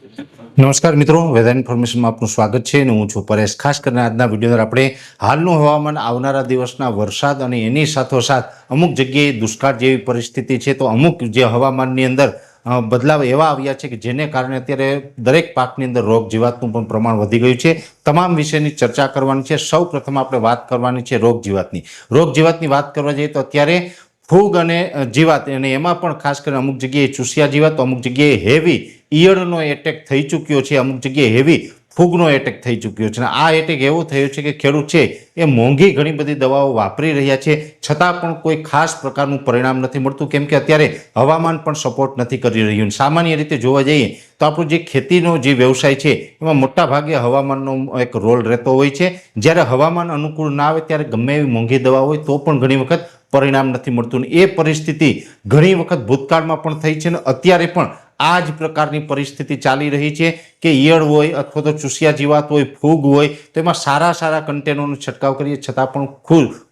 નમસ્કાર મિત્રો, વેધર ઇન્ફોર્મેશનમાં આપનું સ્વાગત છે અને હું છું પરેશ। ખાસ કરીને આજના વિડીયોમાં આપણે હાલનું હવામાન, આવનારા દિવસના વરસાદ અને એની સાથોસાથ અમુક જગ્યાએ દુષ્કાળ જેવી પરિસ્થિતિ છે, તો અમુક જે હવામાનની અંદર બદલાવ એવા આવ્યા છે કે જેને કારણે અત્યારે દરેક પાકની અંદર રોગ જીવાતનું પણ પ્રમાણ વધી ગયું છે। તમામ વિષયની ચર્ચા કરવાની છે। સૌ પ્રથમ આપણે વાત કરવાની છે રોગ જીવાતની વાત કરવા જઈએ તો અત્યારે ફૂગ અને જીવાત, અને એમાં પણ ખાસ કરીને અમુક જગ્યાએ ચૂસિયા જીવાત, અમુક જગ્યાએ હેવી ઈયળનો એટેક થઈ ચૂક્યો છે, અમુક જગ્યાએ હેવી ફૂગનો એટેક થઈ ચૂક્યો છે। અને આ એટેક એવો થયો છે કે ખેડૂત છે એ મોંઘી ઘણી બધી દવાઓ વાપરી રહ્યા છે, છતાં પણ કોઈ ખાસ પ્રકારનું પરિણામ નથી મળતું, કેમ કે અત્યારે હવામાન પણ સપોર્ટ નથી કરી રહ્યું। સામાન્ય રીતે જોવા જઈએ તો આપણો જે ખેતીનો જે વ્યવસાય છે એમાં મોટા ભાગે હવામાનનો એક રોલ રહેતો હોય છે। જ્યારે હવામાન અનુકૂળ ના આવે ત્યારે ગમે એવી મોંઘી દવા હોય તો પણ ઘણી વખત પરિણામ નથી મળતું। એ પરિસ્થિતિ ઘણી વખત ભૂતકાળમાં પણ થઈ છે અને અત્યારે પણ આ જ પ્રકારની પરિસ્થિતિ ચાલી રહી છે કે ઈયળ હોય અથવા તો ચૂસિયા જીવાત હોય, ફૂગ હોય, તો એમાં સારા કન્ટેનરનો છંટકાવ કરીએ છતાં પણ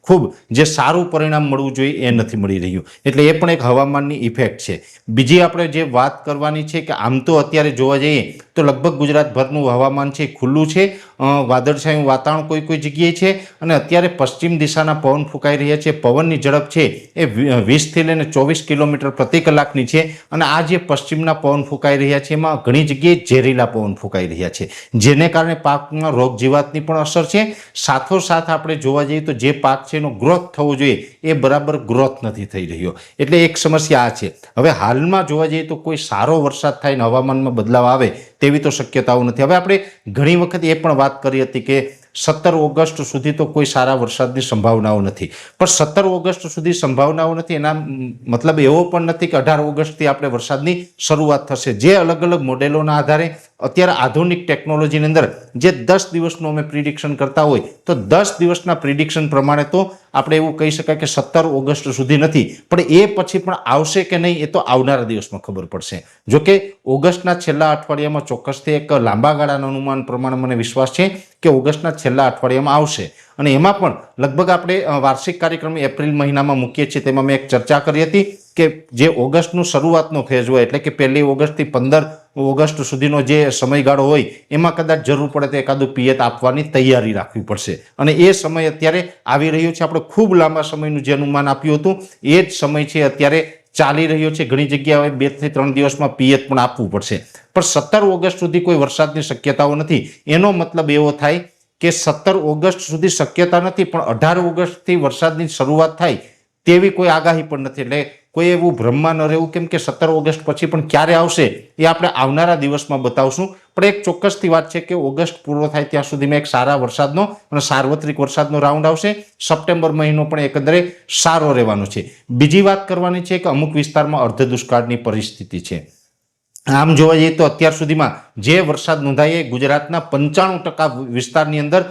ખૂબ જે સારું પરિણામ મળવું જોઈએ એ નથી મળી રહ્યું। એટલે એ પણ એક હવામાનની ઇફેક્ટ છે। બીજી આપણે જે વાત કરવાની છે કે આમ તો અત્યારે જોવા જઈએ તો લગભગ ગુજરાતભરનું હવામાન છે ખુલ્લું છે, વાદળછાયું વાતાવરણ કોઈ જગ્યાએ છે, અને અત્યારે પશ્ચિમ દિશાના પવન ફૂંકાઈ રહ્યા છે। પવનની ઝડપ છે એ 20થી લઈને 24 કિલોમીટર પ્રતિ કલાકની છે, અને આ જે પશ્ચિમના પવન ફૂંકાઈ રહ્યા છે એમાં ઘણી જગ્યાએ ઝેરીલા પવન ફૂંકાઈ રહ્યા છે, જેને કારણે પાકમાં રોગ જીવાતની પણ અસર છે। સાથોસાથ આપણે જોવા જઈએ તો જે પાક છે એનો ગ્રોથ થવો જોઈએ એ બરાબર ગ્રોથ નથી થઈ રહ્યો, એટલે એક સમસ્યા આ છે। હવે હાલમાં જોવા જઈએ તો કોઈ સારો વરસાદ થાય ને હવામાનમાં બદલાવ આવે તેવી તો શક્યતાઓ નથી। હવે આપણે ઘણી વખત એ પણ વાત કરી હતી કે 17 ઓગસ્ટ સુધી તો કોઈ સારા વરસાદની સંભાવનાઓ નથી, પણ 17 ઓગસ્ટ સુધી સંભાવનાઓ નથી એના મતલબ એવો પણ નથી કે 18 ઓગસ્ટથી આપણે વરસાદની શરૂઆત થશે। જે અલગ અલગ મોડેલોના આધારે અત્યારે આધુનિક ટેકનોલોજીની અંદર જે 10 દિવસનું અમે પ્રિડિક્શન કરતા હોય તો 10 દિવસના પ્રિડિક્શન પ્રમાણે તો આપણે એવું કહી શકાય કે 17 ઓગસ્ટ સુધી નથી, પણ એ પછી પણ આવશે કે નહીં એ તો આવનારા દિવસમાં ખબર પડશે। જોકે ઓગસ્ટના છેલ્લા અઠવાડિયામાં ચોક્કસથી એક લાંબા ગાળાના અનુમાન પ્રમાણે મને વિશ્વાસ છે કે ઓગસ્ટના છેલ્લા અઠવાડિયામાં આવશે, અને એમાં પણ લગભગ આપણે વાર્ષિક કાર્યક્રમ એપ્રિલ મહિનામાં મૂકીએ છીએ તેમાં મેં એક ચર્ચા કરી હતી કે જે ઓગસ્ટનો શરૂઆતનો ફેઝ હોય એટલે કે 1 ઓગસ્ટથી 15 ઓગસ્ટ સુધીનો જે સમયગાળો હોય એમાં કદાચ જરૂર પડે તો એકાદું પિયત આપવાની તૈયારી રાખવી પડશે, અને એ સમય અત્યારે આવી રહ્યો છે। આપણે ખૂબ લાંબા સમયનું જે અનુમાન આપ્યું હતું એ જ સમય છે અત્યારે ચાલી રહ્યો છે। ઘણી જગ્યાએ 2 થી 3 દિવસમાં પિયત પણ આપવું પડશે, પણ 17 ઓગસ્ટ સુધી કોઈ વરસાદની શક્યતાઓ નથી। એનો મતલબ એવો થાય કે 17 ઓગસ્ટ સુધી શક્યતા નથી, પણ 18 ઓગસ્ટથી વરસાદની શરૂઆત થાય તેવી કોઈ આગાહી પણ નથી। એટલે કોઈ એવું ભ્રમમાં ન રહેવું, કેમ કે 17 ઓગસ્ટ પછી પણ ક્યારે આવશે એ આપણે આવનારા દિવસમાં બતાવશું। પણ એક ચોક્કસથી વાત છે કે ઓગસ્ટ પૂરો થાય ત્યાં સુધીમાં એક સારા વરસાદનો અને સાર્વત્રિક વરસાદનો રાઉન્ડ આવશે। સપ્ટેમ્બર મહિનો પણ એકંદરે સારો રહેવાનો છે। બીજી વાત કરવાની છે કે અમુક વિસ્તારમાં અર્ધ દુષ્કાળની પરિસ્થિતિ છે। આમ જોવા જઈએ તો અત્યાર સુધીમાં જે વરસાદ નોંધાય ગુજરાતના 95% વિસ્તારની અંદર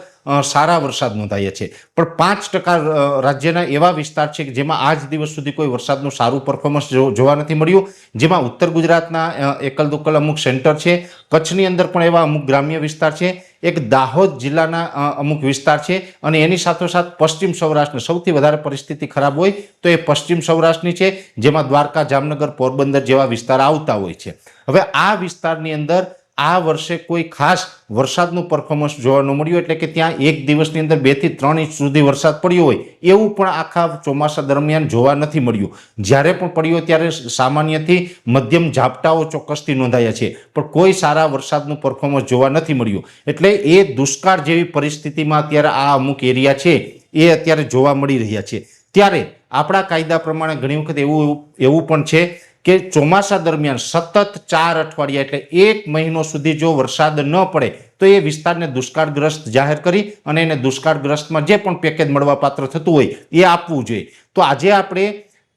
સારા વરસાદ નોંધાયા છે, પણ 5% રાજ્યના એવા વિસ્તાર છે કે જેમાં આજ દિવસ સુધી કોઈ વરસાદનું સારું પરફોર્મન્સ જોવા નથી મળ્યું, જેમાં ઉત્તર ગુજરાતના એકલ દુક્કલ અમુક સેન્ટર છે, કચ્છની અંદર પણ એવા અમુક ગ્રામ્ય વિસ્તાર છે, એક દાહોદ જિલ્લાના અમુક વિસ્તાર છે, અને એની સાથોસાથ પશ્ચિમ સૌરાષ્ટ્રની સૌથી વધારે પરિસ્થિતિ ખરાબ હોય તો એ પશ્ચિમ સૌરાષ્ટ્રની છે, જેમાં દ્વારકા, જામનગર, પોરબંદર જેવા વિસ્તાર આવતા હોય છે। હવે આ વિસ્તારની અંદર આ વર્ષે કોઈ ખાસ વરસાદનું પરફોર્મન્સ જોવા ન મળ્યું, એટલે કે ત્યાં એક દિવસની અંદર 2 થી 3 ઇંચ સુધી વરસાદ પડ્યો હોય એવું પણ આખા ચોમાસા દરમિયાન જોવા નથી મળ્યું। જ્યારે પણ પડ્યો ત્યારે સામાન્યથી મધ્યમ ઝાપટાઓ ચોક્કસથી નોંધાયા છે, પણ કોઈ સારા વરસાદનું પરફોર્મન્સ જોવા નથી મળ્યું। એટલે એ દુષ્કાળ જેવી પરિસ્થિતિમાં અત્યારે આ અમુક એરિયા છે એ અત્યારે જોવા મળી રહ્યા છે। ત્યારે આપણા કાયદા પ્રમાણે ઘણી વખત એવું પણ છે કે ચોમાસા દરમિયાન સતત 4 અઠવાડિયા એટલે 1 મહિનો સુધી જો વરસાદ ન પડે તો એ વિસ્તારને દુષ્કાળગ્રસ્ત જાહેર કરી અને એને દુષ્કાળગ્રસ્તમાં જે પણ પેકેજ મળવાપાત્ર થતું હોય એ આપવું જોઈએ। તો આજે આપણે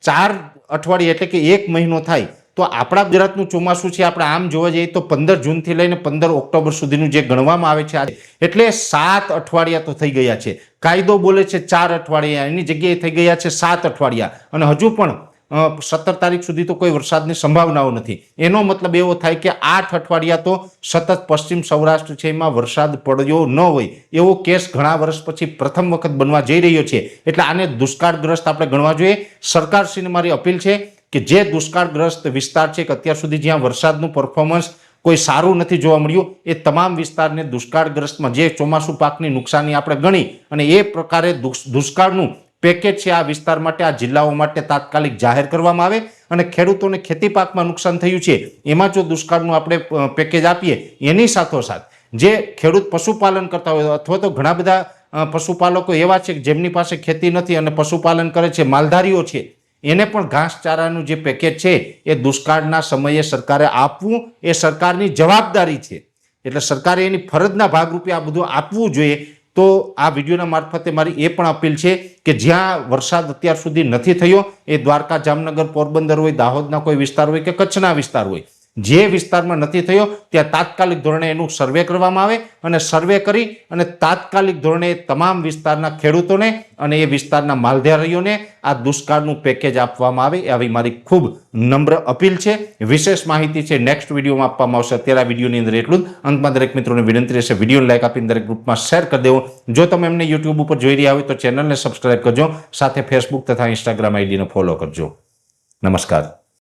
4 અઠવાડિયા એટલે કે 1 મહિનો થાય તો આપણા ગુજરાતનું ચોમાસું છે આપણે આમ જોવા જઈએ તો 15 જૂનથી લઈને 15 ઓક્ટોબર સુધીનું જે ગણવામાં આવે છે એટલે 7 અઠવાડિયા તો થઈ ગયા છે। કાયદો બોલે છે 4 અઠવાડિયા, એની જગ્યાએ થઈ ગયા છે 7 અઠવાડિયા, અને હજુ પણ 17 તારીખ સુધી તો કોઈ વરસાદની સંભાવનાઓ નથી। એનો મતલબ એવો થાય કે 8 અઠવાડિયા તો સતત પશ્ચિમ સૌરાષ્ટ્ર છે એમાં વરસાદ પડ્યો ન હોય એવો કેસ ઘણા વર્ષ પછી પ્રથમ વખત બનવા જઈ રહ્યો છે, એટલે આને દુષ્કાળગ્રસ્ત આપણે ગણવા જોઈએ। સરકારશ્રીને મારી અપીલ છે કે જે દુષ્કાળગ્રસ્ત વિસ્તાર છે કે અત્યાર સુધી જ્યાં વરસાદનું પરફોર્મન્સ કોઈ સારું નથી જોવા મળ્યું. એ તમામ વિસ્તારને દુષ્કાળગ્રસ્તમાં જે ચોમાસુ પાકની નુકસાની આપણે ગણી અને એ પ્રકારે દુષ્કાળનું પેકેજ છે આ વિસ્તાર માટે, આ જિલ્લાઓ માટે તાત્કાલિક જાહેર કરવામાં આવે અને ખેડૂતોને ખેતી પાકમાં નુકસાન થયું છે એમાં જો દુષ્કાળનું આપણે પેકેજ આપીએ, એની સાથોસાથ જે ખેડૂત પશુપાલન કરતા હોય અથવા તો ઘણા બધા પશુપાલકો એવા છે કે જેમની પાસે ખેતી નથી અને પશુપાલન કરે છે, માલધારીઓ છે, એને પણ ઘાસચારાનું જે પેકેજ છે એ દુષ્કાળના સમયે સરકારે આપવું એ સરકારની જવાબદારી છે. એટલે સરકારે એની ફરજના ભાગરૂપે આ બધું આપવું જોઈએ. તો આ વિડીયોના મારફતે મારી એ પણ અપીલ છે કે જ્યાં વરસાદ અત્યાર સુધી નથી થયો, એ દ્વારકા, જામનગર, પોરબંદર હોય, દાહોદના કોઈ વિસ્તાર હોય કે કચ્છના વિસ્તાર હોય, જે વિસ્તારમાં નથી થયો ત્યાં તાત્કાલિક ધોરણે એનું સર્વે કરવામાં આવે અને સર્વે કરી અને તાત્કાલિક ધોરણે તમામ વિસ્તારના ખેડૂતોને અને એ વિસ્તારના માલધારીઓને આ દુષ્કાળનું પેકેજ આપવામાં આવે, આવી મારી ખૂબ નમ્ર અપીલ છે. વિશેષ માહિતી છે નેક્સ્ટ વિડીયોમાં આપવામાં આવશે. અત્યારે આ વિડીયોની અંદર એટલું જ. અંતમાં દરેક મિત્રોને વિનંતી રહેશે, વિડીયોને લાઈક આપીને દરેક ગ્રુપમાં શેર કરી દેવો. જો તમે એમને યુટ્યુબ ઉપર જોઈ રહ્યા હોય તો ચેનલને સબસ્ક્રાઇબ કરજો, સાથે ફેસબુક તથા ઇન્સ્ટાગ્રામ આઈડીને ફોલો કરજો. નમસ્કાર.